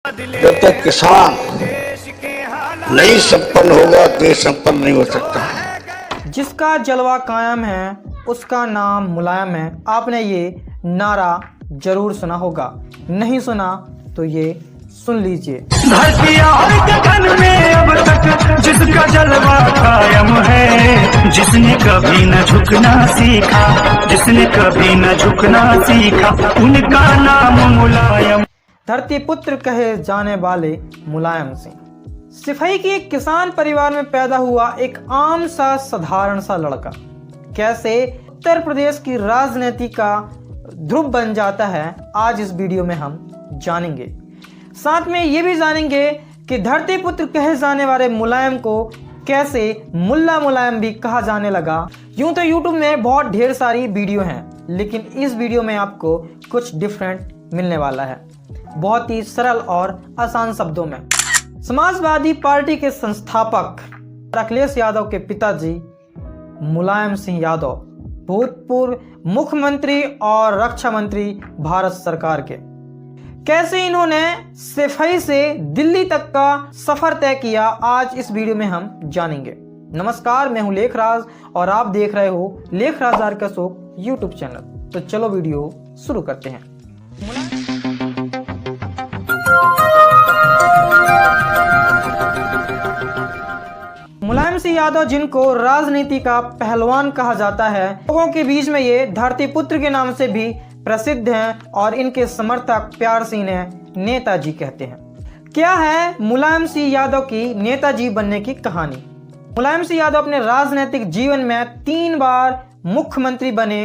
जब तक किसान नहीं संपन्न होगा, देश संपन्न नहीं हो सकता। जिसका जलवा कायम है उसका नाम मुलायम है। आपने ये नारा जरूर सुना होगा, नहीं सुना तो ये सुन लीजिए। धरती और गगन में अब तक जिसका जलवा कायम है, जिसने कभी न झुकना सीखा, जिसने कभी न झुकना सीखा, उनका नाम मुलायम। धरती पुत्र कहे जाने वाले मुलायम सिंह सिफई के एक किसान परिवार में पैदा हुआ एक आम सा साधारण सा लड़का कैसे उत्तर प्रदेश की राजनीति का ध्रुव बन जाता है, आज इस वीडियो में हम जानेंगे। साथ में ये भी जानेंगे कि धरती पुत्र कहे जाने वाले मुलायम को कैसे मुल्ला मुलायम भी कहा जाने लगा। यूं तो यूट्यूब में बहुत ढेर सारी वीडियो हैं, लेकिन इस वीडियो में आपको कुछ डिफरेंट मिलने वाला है, बहुत ही सरल और आसान शब्दों में। समाजवादी पार्टी के संस्थापक अखिलेश यादव के पिताजी मुलायम सिंह यादव भूतपूर्व मुख्यमंत्री और रक्षा मंत्री भारत सरकार के, कैसे इन्होंने सिफई से दिल्ली तक का सफर तय किया, आज इस वीडियो में हम जानेंगे। नमस्कार, मैं हूं लेखराज और आप देख रहे हो लेखराज आर का शौक यूट्यूब चैनल। तो चलो वीडियो शुरू करते हैं। मुलायम सिंह यादव, जिनको राजनीति का पहलवान कहा जाता है, लोगों के बीच में ये धरती पुत्र के नाम से भी प्रसिद्ध हैं और इनके समर्थक प्यार से इन्हें नेताजी कहते हैं। क्या है मुलायम सिंह यादव की नेताजी बनने की कहानी? मुलायम सिंह यादव अपने राजनीतिक जीवन में 3 बार मुख्यमंत्री बने,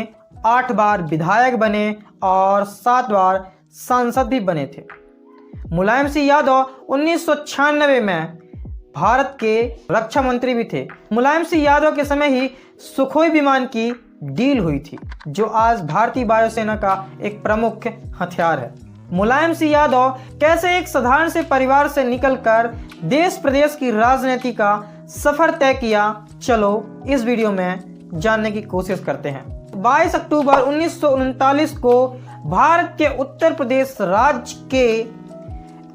8 बार विधायक बने और 7 बार सांसद भी बने थे। मुलायम सिंह यादव 1996 में भारत के रक्षा मंत्री भी थे। मुलायम सिंह यादव के समय ही सुखोई विमान की डील हुई थी, जो आज भारतीय वायुसेना का एक प्रमुख हथियार है। मुलायम सिंह यादव कैसे एक साधारण से परिवार से निकलकर देश प्रदेश की राजनीति का सफर तय किया, चलो इस वीडियो में जानने की कोशिश करते हैं। 22 अक्टूबर 1939 को भारत के उत्तर प्रदेश राज्य के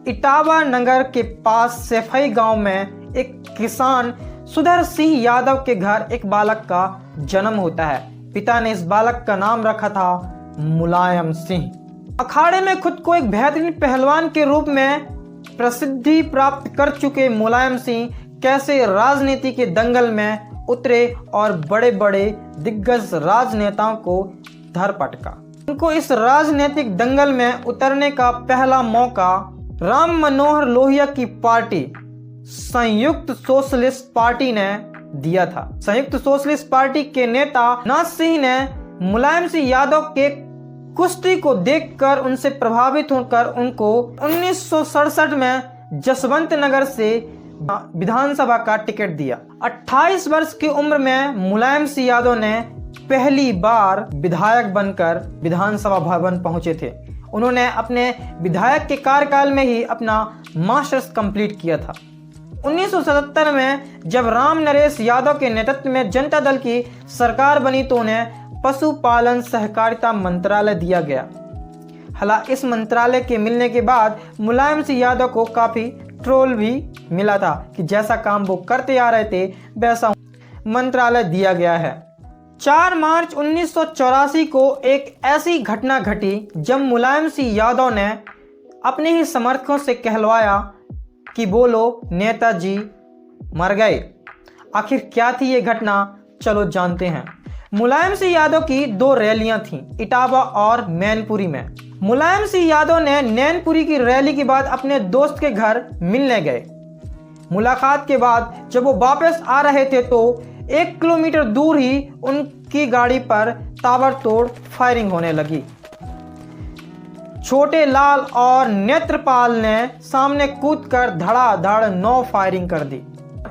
इटावा नगर के पास सिफई गांव में एक किसान सुधर सिंह यादव के घर एक बालक का जन्म होता है। पिता ने इस बालक का नाम रखा था मुलायम सिंह। अखाड़े में खुद को एक बेहतरीन पहलवान के रूप में प्रसिद्धि प्राप्त कर चुके मुलायम सिंह कैसे राजनीति के दंगल में उतरे और बड़े बड़े दिग्गज राजनेताओं को धर पटका। उनको इस राजनीतिक दंगल में उतरने का पहला मौका राम मनोहर लोहिया की पार्टी संयुक्त सोशलिस्ट पार्टी ने दिया था। संयुक्त सोशलिस्ट पार्टी के नेता नाथ सिंह ने मुलायम सिंह यादव के कुश्ती को देखकर उनसे प्रभावित होकर उनको 1967 में जसवंत नगर से विधानसभा का टिकट दिया। 28 वर्ष की उम्र में मुलायम सिंह यादव ने पहली बार विधायक बनकर विधानसभा भवन पहुंचे थे। उन्होंने अपने विधायक के कार्यकाल में ही अपना मास्टर्स कंप्लीट किया था। 1977 में जब राम नरेश यादव के नेतृत्व में जनता दल की सरकार बनी तो उन्हें पशुपालन सहकारिता मंत्रालय दिया गया। हालांकि इस मंत्रालय के मिलने के बाद मुलायम सिंह यादव को काफी ट्रोल भी मिला था कि जैसा काम वो करते आ रहे थे वैसा मंत्रालय दिया गया है। 4 मार्च 1984 को एक ऐसी घटना घटी जब मुलायम सिंह यादव ने अपने ही समर्थकों से कहलवाया कि बोलो नेताजी मर गए। आखिर क्या थी ये घटना, चलो जानते हैं। मुलायम सिंह यादव की 2 रैलियां थीं, इटावा और मैनपुरी में। मुलायम सिंह यादव ने नैनपुरी की रैली के बाद अपने दोस्त के घर मिलने गए। मुलाकात के बाद जब वो वापस आ रहे थे तो 1 किलोमीटर दूर ही उनकी गाड़ी पर ताबड़तोड़ फायरिंग होने लगी। छोटे लाल और नेत्रपाल ने सामने कूदकर धड़ाधड़ 9 फायरिंग कर दी।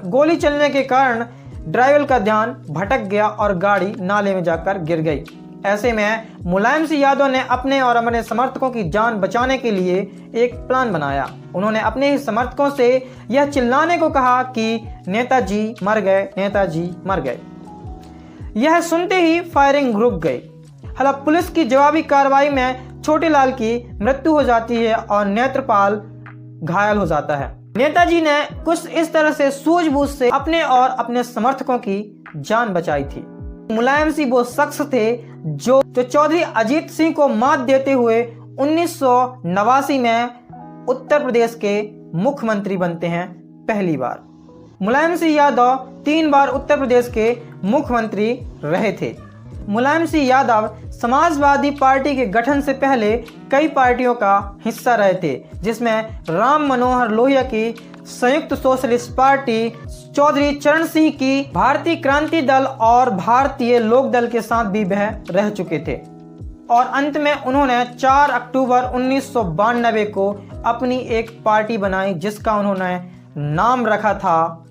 गोली चलने के कारण ड्राइवर का ध्यान भटक गया और गाड़ी नाले में जाकर गिर गई। ऐसे में मुलायम सिंह यादव ने अपने और अपने समर्थकों की जान बचाने के लिए एक प्लान बनाया। उन्होंने अपने ही समर्थकों से यह चिल्लाने को कहा कि नेताजी मर गए, नेताजी मर गए। यह सुनते ही फायरिंग रुक गई। हालांकि पुलिस की जवाबी कार्रवाई में छोटे लाल की मृत्यु हो जाती है और नेत्रपाल घायल हो जाता है। नेताजी ने कुछ इस तरह से सूझबूझ से अपने और अपने समर्थकों की जान बचाई थी। मुलायम सिंह वो शख्स थे जो चौधरी अजीत सिंह को मात देते हुए 1989 में उत्तर प्रदेश के मुख्यमंत्री बनते हैं पहली बार। मुलायम सिंह यादव 3 बार उत्तर प्रदेश के मुख्यमंत्री रहे थे। मुलायम सिंह यादव समाजवादी पार्टी के गठन से पहले कई पार्टियों का हिस्सा रहे थे, जिसमें राम मनोहर लोहिया की संयुक्त सोशलिस्ट पार्टी, चौधरी चरण सिंह की भारतीय क्रांति दल और भारतीय लोक दल के साथ भी वह रह चुके थे। और अंत में उन्होंने 4 अक्टूबर 1992 को अपनी एक पार्टी बनाई जिसका उन्होंने नाम रखा था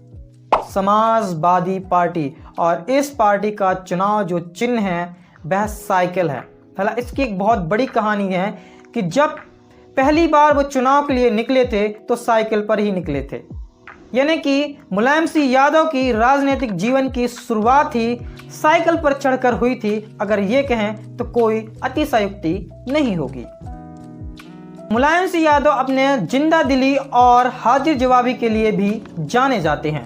समाजवादी पार्टी। और इस पार्टी का चुनाव जो चिन्ह है वह साइकिल है। हालांकि इसकी एक बहुत बड़ी कहानी है कि जब पहली बार वो चुनाव के लिए निकले थे तो साइकिल पर ही निकले थे, यानी कि मुलायम सिंह यादव की राजनीतिक जीवन की शुरुआत ही साइकिल पर चढ़कर हुई थी। अगर ये कहें तो कोई अतिशयोक्ति नहीं होगी। मुलायम सिंह यादव अपने जिंदा दिली और हाजिर जवाबी के लिए भी जाने जाते हैं।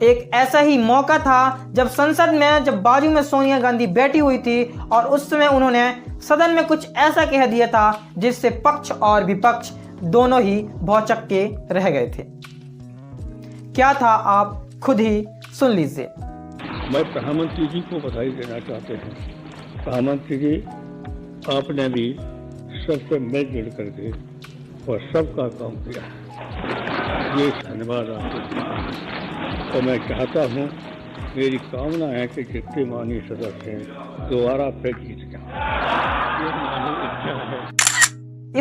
एक ऐसा ही मौका था जब संसद में जब बाजू में सोनिया गांधी बैठी हुई थी और उस समय उन्होंने सदन में कुछ ऐसा कह दिया था जिससे पक्ष और विपक्ष दोनों ही भौचक्के के रह गए थे। क्या था आप खुद ही सुन लीजिए। मैं प्रधानमंत्री जी को बधाई देना चाहते हैं। प्रधानमंत्री जी, आपने भी सबसे मिलजुल करके और सबका काम किया, ये धन्यवाद आपको। तो मैं चाहता हूँ, मेरी कामना है कि जितने माननीय सदस्य हैं दोबारा फिर जीत जाएं।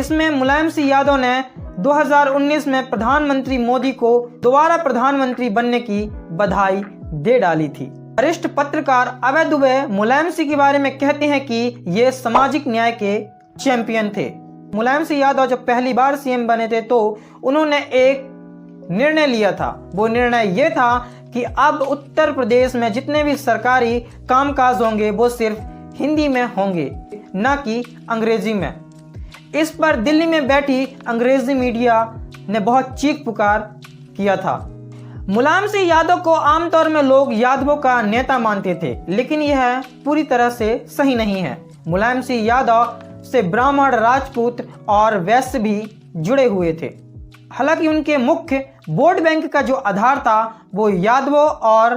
इसमें मुलायम सिंह यादव ने 2019 में प्रधानमंत्री मोदी को दोबारा प्रधानमंत्री बनने की बधाई दे डाली थी। वरिष्ठ पत्रकार अभय दुबे मुलायम सिंह के बारे में कहते हैं कि ये सामाजिक न्याय के चैंपियन थे। मुलायम सिंह यादव जब पहली बार सीएम बने थे तो उन्होंने एक निर्णय लिया था। वो निर्णय ये था कि अब उत्तर प्रदेश में जितने भी सरकारी कामकाज होंगे वो सिर्फ हिंदी में होंगे, न कि अंग्रेजी में। इस पर दिल्ली में बैठी अंग्रेजी मीडिया ने बहुत चीख पुकार किया था। मुलायम सिंह यादव को आमतौर में लोग यादवों का नेता मानते थे, लेकिन यह पूरी तरह से सही नहीं है। मुलायम सिंह यादव से ब्राह्मण, राजपूत और वैश्य भी जुड़े हुए थे। हालांकि उनके मुख्य वोट बैंक का जो आधार था वो यादवों और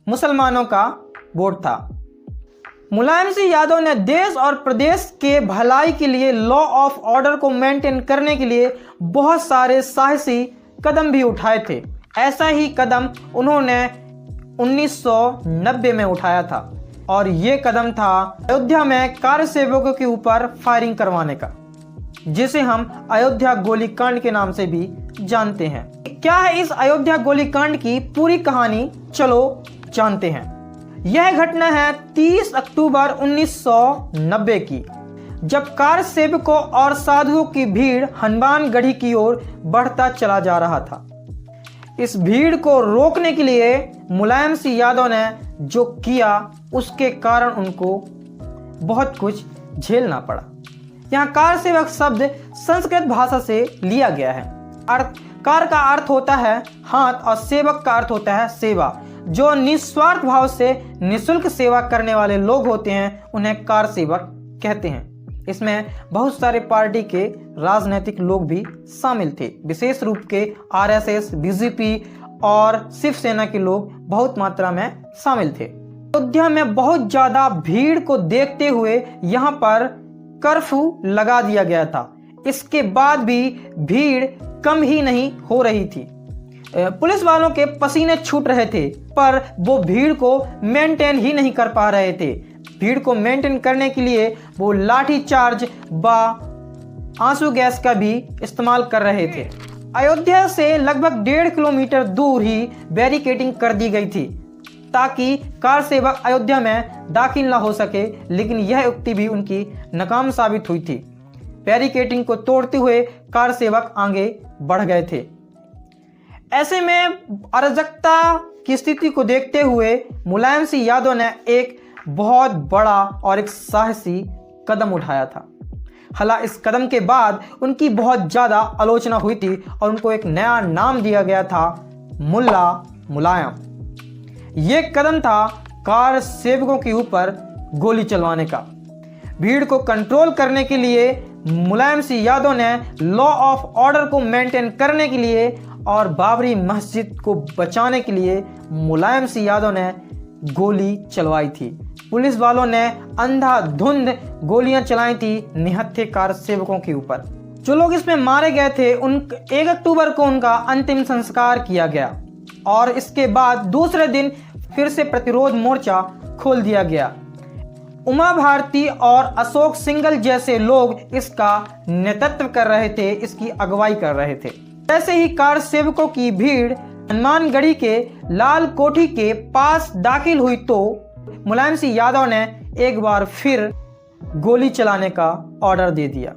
मुसलमानों का वोट था। मुलायम सिंह यादव ने देश और प्रदेश के भलाई के लिए लॉ ऑफ ऑर्डर को मेंटेन करने के लिए बहुत सारे साहसी कदम भी उठाए थे। ऐसा ही कदम उन्होंने 1990 में उठाया था और ये कदम था अयोध्या में कार्य सेवकों के ऊपर फायरिंग करवाने का, जिसे हम अयोध्या गोलीकांड के नाम से भी जानते हैं। क्या है इस अयोध्या गोलीकांड की पूरी कहानी, चलो जानते हैं। यह घटना है 30 अक्टूबर 1990 की, जब कार सेवकों और साधुओं की भीड़ हनुमानगढ़ी की ओर बढ़ता चला जा रहा था। इस भीड़ को रोकने के लिए मुलायम सिंह यादव ने जो किया उसके कारण उनको बहुत कुछ झेलना पड़ा। यहाँ कार सेवक शब्द संस्कृत भाषा से लिया गया है। कार का अर्थ होता है हाथ और सेवक का अर्थ होता है सेवा। जो निस्वार्थ भाव से निःशुल्क सेवा करने वाले लोग होते हैं उन्हें कार सेवक कहते हैं। इसमें बहुत सारे पार्टी के राजनीतिक लोग भी शामिल थे, विशेष रूप के आरएसएस, बीजेपी और शिवसेना के लोग बहुत मात्रा में शामिल थे। अयोध्या में बहुत ज्यादा भीड़ को देखते हुए यहाँ पर कर्फ्यू लगा दिया गया था। इसके बाद भी भीड़ कम ही नहीं हो रही थी। पुलिस वालों के पसीने छूट रहे थे, पर वो भीड़ को मेंटेन ही नहीं कर पा रहे थे। भीड़ को मेंटेन करने के लिए वो लाठी चार्ज व आंसू गैस का भी इस्तेमाल कर रहे थे। अयोध्या से लगभग 1.5 किलोमीटर दूर ही बैरिकेडिंग कर दी गई थी ताकि कार सेवक अयोध्या में दाखिल न हो सके, लेकिन यह युक्ति भी उनकी नाकाम साबित हुई थी। बैरिकेडिंग को तोड़ते हुए कार सेवक आगे बढ़ गए थे। ऐसे में अराजकता की स्थिति को देखते हुए मुलायम सिंह यादव ने एक बहुत बड़ा और एक साहसी कदम उठाया था। हालांकि इस कदम के बाद उनकी बहुत ज़्यादा आलोचना हुई थी और उनको एक नया नाम दिया गया था, मुल्ला मुलायम। ये कदम था कार सेवकों के ऊपर गोली चलवाने का। भीड़ को कंट्रोल करने के लिए मुलायम सिंह यादव ने लॉ ऑफ ऑर्डर को मेंटेन करने के लिए और बाबरी मस्जिद को बचाने के लिए मुलायम सिंह यादव ने गोली चलवाई थी। पुलिस वालों ने अंधाधुंध गोलियां चलाई थी निहत्थे कार सेवकों के ऊपर। जो लोग इसमें मारे गए थे 1 अक्टूबर को उनका अंतिम संस्कार किया गया और इसके बाद दूसरे दिन फिर से प्रतिरोध मोर्चा खोल दिया गया। उमा भारती और अशोक सिंघल जैसे लोग इसका नेतृत्व कर रहे थे, इसकी अगुवाई कर रहे थे। ऐसे ही कार सेवकों की भीड़ हनुमानगढ़ी के लाल कोठी के पास दाखिल हुई तो मुलायम सिंह यादव ने एक बार फिर गोली चलाने का ऑर्डर दे दिया।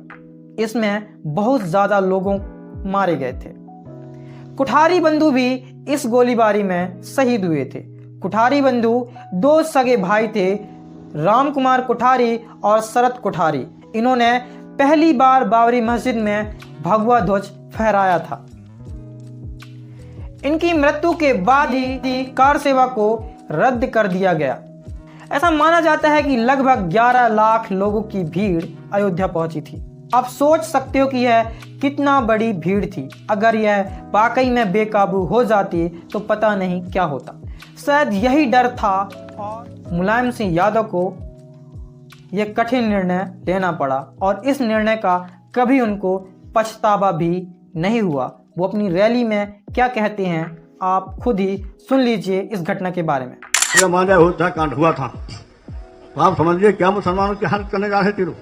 इसमें बहुत ज्यादा लोगों मारे गए थे। कुठारी बंधु भी इस गोलीबारी में शहीद हुए थे। कुठारी बंधु 2 सगे भाई थे, राम कुमार कुठारी और शरद कुठारी। इन्होंने पहली बार बाबरी मस्जिद में भगवा ध्वज फहराया था। इनकी मृत्यु के बाद ही कार सेवा को रद्द कर दिया गया। ऐसा माना जाता है कि लगभग 11 लाख लोगों की भीड़ अयोध्या पहुंची थी। आप सोच सकते हो कि यह कितना बड़ी भीड़ थी। अगर यह वाकई में बेकाबू हो जाती तो पता नहीं क्या होता। शायद यही डर था और मुलायम सिंह यादव को यह कठिन निर्णय लेना पड़ा और इस निर्णय का कभी उनको पछतावा भी नहीं हुआ। वो अपनी रैली में क्या कहते हैं आप खुद ही सुन लीजिए इस घटना के बारे में। जब मांझा होता कांड हुआ था तो आप समझिए क्या मुसलमानों की हालत करने जा रहे थे लोग।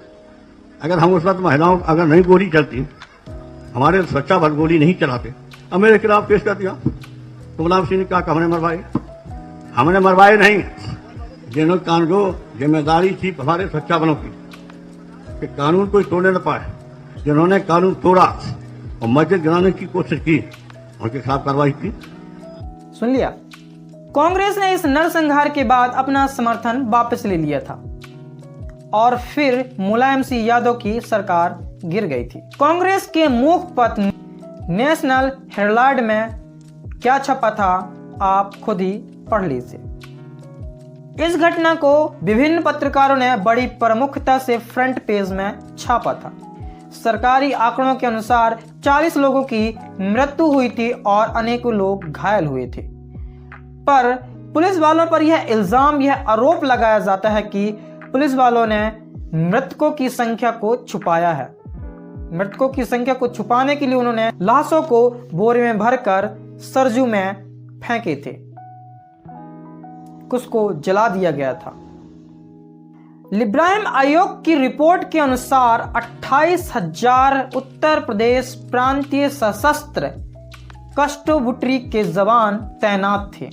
अगर हम उस वक्त महिलाओं अगर नहीं गोली चलती, हमारे सच्चा भर गोली नहीं चलाते, अब मेरे खिलाफ पेश कर दिया तो मुलायम सिंह ने कहा हमने मरवाए। हमने मरवाए नहीं, जिन्होंने जो जिम्मेदारी थी हमारे सच्चा बलों की कि कानून कोई तोड़ने न पाए, जिन्होंने कानून तोड़ा और मस्जिद गिराने की कोशिश की, उनके खिलाफ कार्रवाई की। सुन लिया। कांग्रेस ने इस नरसंहार के बाद अपना समर्थन वापस ले लिया था और फिर मुलायम सिंह यादव की सरकार गिर गई थी। कांग्रेस के मुखपत्र नेशनल हेराल्ड में क्या छपा था आप खुद ही पढ़ लीजिए। इस घटना को विभिन्न पत्रकारों ने बड़ी प्रमुखता से फ्रंट पेज में छापा था। सरकारी आंकड़ों के अनुसार 40 लोगों की मृत्यु हुई थी और अनेकों लोग घायल हुए थे। पर पुलिस वालों पर यह आरोप लगाया जाता है कि पुलिस वालों ने मृतकों की संख्या को छुपाया है। मृतकों की संख्या को छुपाने के लिए उन्होंने लाशों को बोरे में भरकर सरजू में फेंके थे। कुछ को जला दिया गया था। लिब्रायम आयोग की रिपोर्ट के अनुसार 28,000 उत्तर प्रदेश प्रांतीय सशस्त्र कस्टोबुटरी के जवान तैनात थे।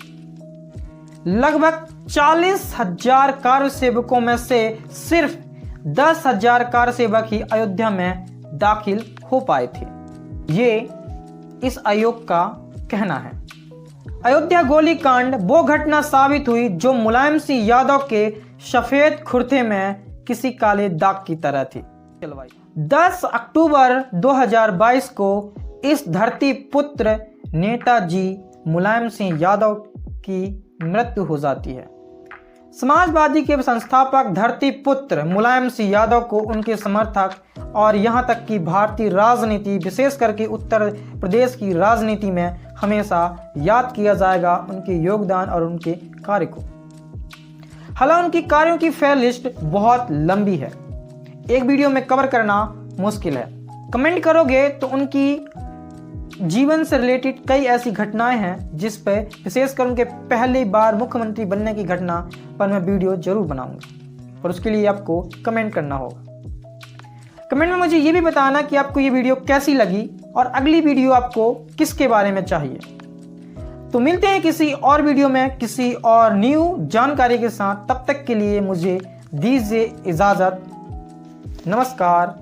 लगभग 40,000 कार सेवकों में से सिर्फ 10,000 कार सेवक ही अयोध्या में दाखिल हो पाए थे। ये इस आयोग का कहना है। अयोध्या गोलीकांड वो घटना साबित हुई जो मुलायम सिंह यादव के सफेद कुर्ते में किसी काले दाग की तरह थी। 10 अक्टूबर 2022 को इस धरती पुत्र नेताजी मुलायम सिंह यादव की मृत्यु हो जाती है। समाजवादी के संस्थापक धरती पुत्र मुलायम सिंह यादव को उनके समर्थक और यहां तक कि भारतीय राजनीति विशेष करके उत्तर प्रदेश की राजनीति में हमेशा याद किया जाएगा उनके योगदान और उनके कार्य को। हालांकि उनकी कार्यों की फेलिस्ट बहुत लंबी है, एक वीडियो में कवर करना मुश्किल है। कमेंट करोगे तो उनकी जीवन से रिलेटेड कई ऐसी घटनाएं हैं जिस पे विशेषकर उनके पहली बार मुख्यमंत्री बनने की घटना पर मैं वीडियो जरूर बनाऊंगा और उसके लिए आपको कमेंट करना होगा। कमेंट में मुझे ये भी बताना कि आपको ये वीडियो कैसी लगी और अगली वीडियो आपको किसके बारे में चाहिए। तो मिलते हैं किसी और वीडियो में किसी और न्यू जानकारी के साथ। तब तक के लिए मुझे दीजिए इजाजत। नमस्कार।